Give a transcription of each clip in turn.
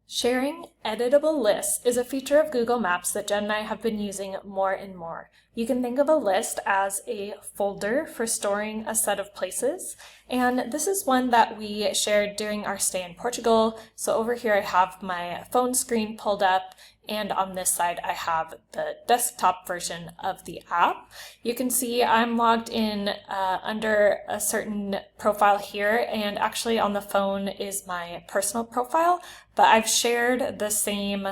Sharing editable lists is a feature of Google Maps that Jen and I have been using more and more. You can think of a list as a folder for storing a set of places, and this is one that we shared during our stay in Portugal. So over here I have my phone screen pulled up, and on this side I have the desktop version of the app. You can see I'm logged in under a certain profile here, and actually on the phone is my personal profile, but I've shared the same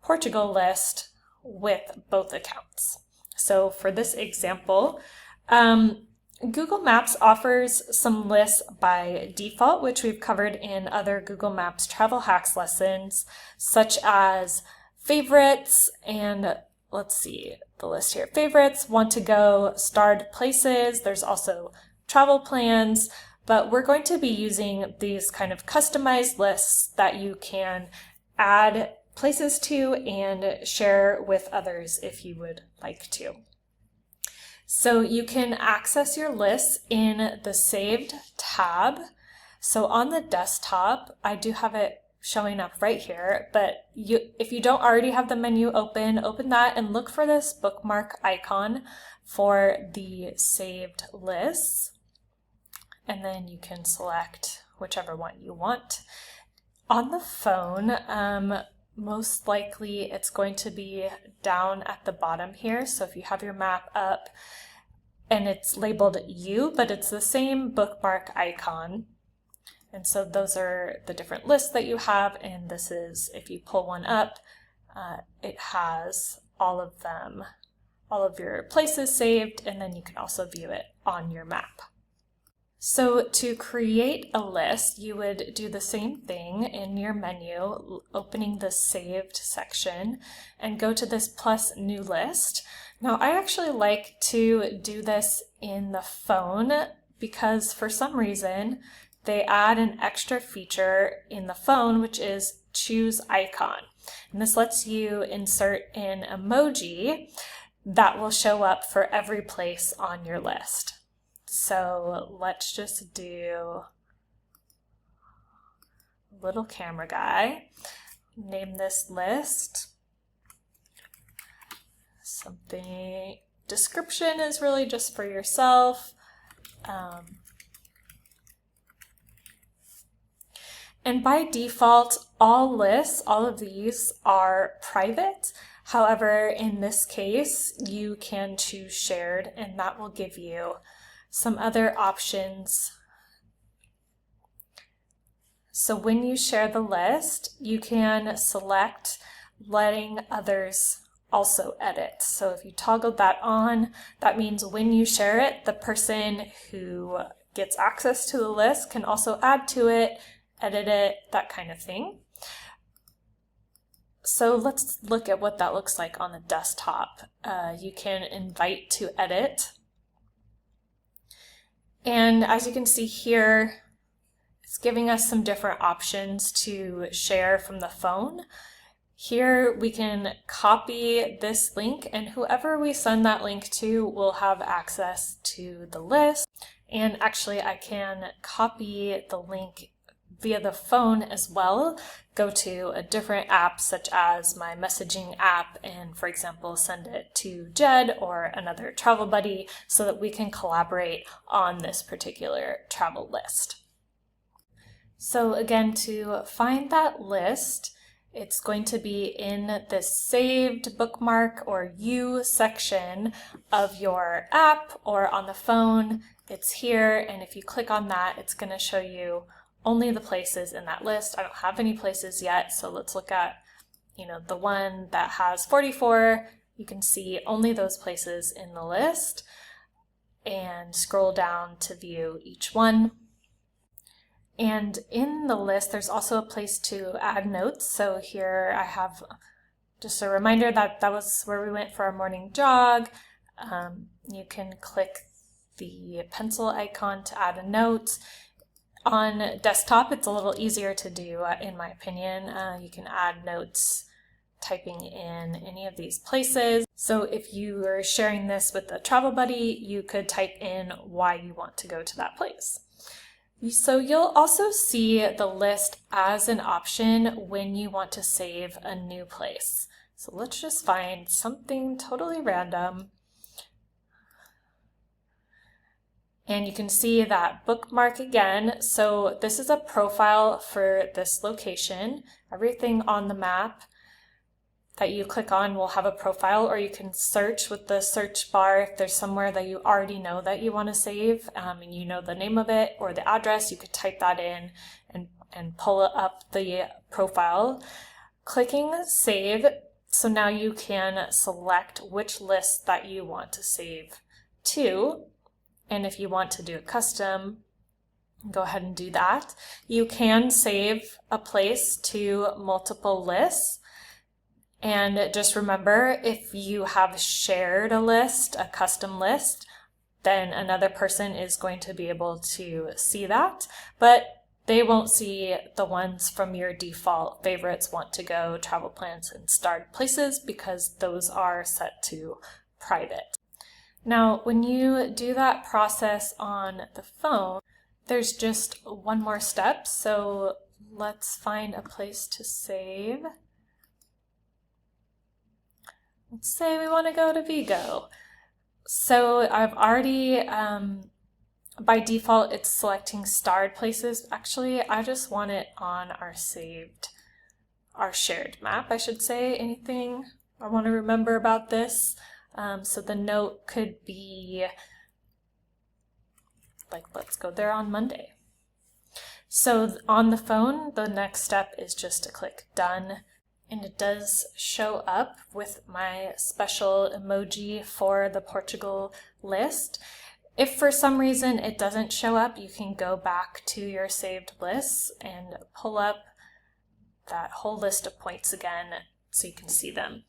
Portugal list with both accounts. So for this example, Google Maps offers some lists by default, which we've covered in other Google Maps travel hacks lessons, such as favorites, and let's see the list here. Favorites, want to go, starred places, there's also travel plans, but we're going to be using these kind of customized lists that you can add places to and share with others if you would like to. So you can access your lists in the Saved tab. So on the desktop, I do have it showing up right here, but if you don't already have the menu open that and look for this bookmark icon for the saved lists, and then you can select whichever one you want. On the phone, most likely it's going to be down at the bottom here. So if you have your map up and it's labeled U, but it's the same bookmark icon. And so those are the different lists that you have, and this is, if you pull one up, it has all of them, all of your places saved, and then you can also view it on your map. So to create a list, you would do the same thing in your menu, opening the saved section, and go to this plus new list. Now I actually like to do this in the phone because for some reason they add an extra feature in the phone, which is choose icon. And this lets you insert an emoji that will show up for every place on your list. So let's just do little camera guy, name this list something. Description is really just for yourself. And by default, all lists, all of these are private. However, in this case, you can choose shared, and that will give you some other options. So when you share the list, you can select letting others also edit. So if you toggle that on, that means when you share it, the person who gets access to the list can also add to it, edit it, that kind of thing. So let's look at what that looks like on the desktop. You can invite to edit. And as you can see here, it's giving us some different options to share from the phone. Here we can copy this link, and whoever we send that link to will have access to the list. And actually I can copy the link via the phone as well, go to a different app such as my messaging app and, for example, send it to Jed or another travel buddy so that we can collaborate on this particular travel list. So again, to find that list, it's going to be in this saved bookmark or U section of your app, or on the phone, it's here, and if you click on that, it's going to show you only the places in that list. I don't have any places yet, so let's look at, the one that has 44. You can see only those places in the list, and scroll down to view each one. And in the list, there's also a place to add notes. So here I have just a reminder that that was where we went for our morning jog. You can click the pencil icon to add a note. On desktop, it's a little easier to do, in my opinion. You can add notes typing in any of these places. So if you are sharing this with a travel buddy, you could type in why you want to go to that place. So you'll also see the list as an option when you want to save a new place. So let's just find something totally random. And you can see that bookmark again. So this is a profile for this location. Everything on the map that you click on will have a profile, or you can search with the search bar. If there's somewhere that you already know that you want to save and you know the name of it or the address, you could type that in and pull up the profile. Clicking save, so now you can select which list that you want to save to. And if you want to do it custom, go ahead and do that. You can save a place to multiple lists. And just remember, if you have shared a list, a custom list, then another person is going to be able to see that, but they won't see the ones from your default favorites, want to go, travel plans, and starred places, because those are set to private. Now, when you do that process on the phone, there's just one more step. So let's find a place to save. Let's say we want to go to Vigo. So I've already, by default, it's selecting starred places. Actually, I just want it on our shared map, I should say. Anything I want to remember about this? So the note could be like, let's go there on Monday. So on the phone, the next step is just to click done, and it does show up with my special emoji for the Portugal list. If for some reason it doesn't show up, you can go back to your saved lists and pull up that whole list of points again so you can see them.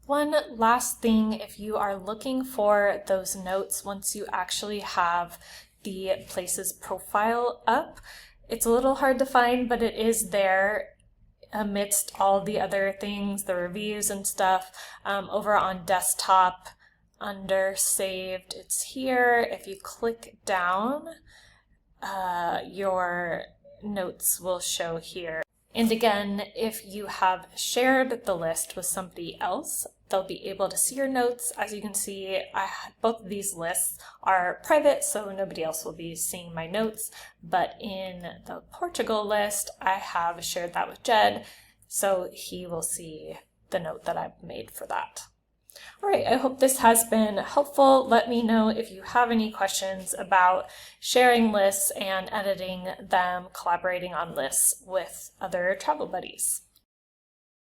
One last thing, if you are looking for those notes once you actually have the place's profile up, it's a little hard to find, but it is there amidst all the other things, the reviews and stuff. Over on desktop under saved, it's here. If you click down, your notes will show here. And again, if you have shared the list with somebody else, they'll be able to see your notes. As you can see, both of these lists are private, so nobody else will be seeing my notes. But in the Portugal list, I have shared that with Jed, so he will see the note that I've made for that. All right, I hope this has been helpful. Let me know if you have any questions about sharing lists and editing them, collaborating on lists with other travel buddies.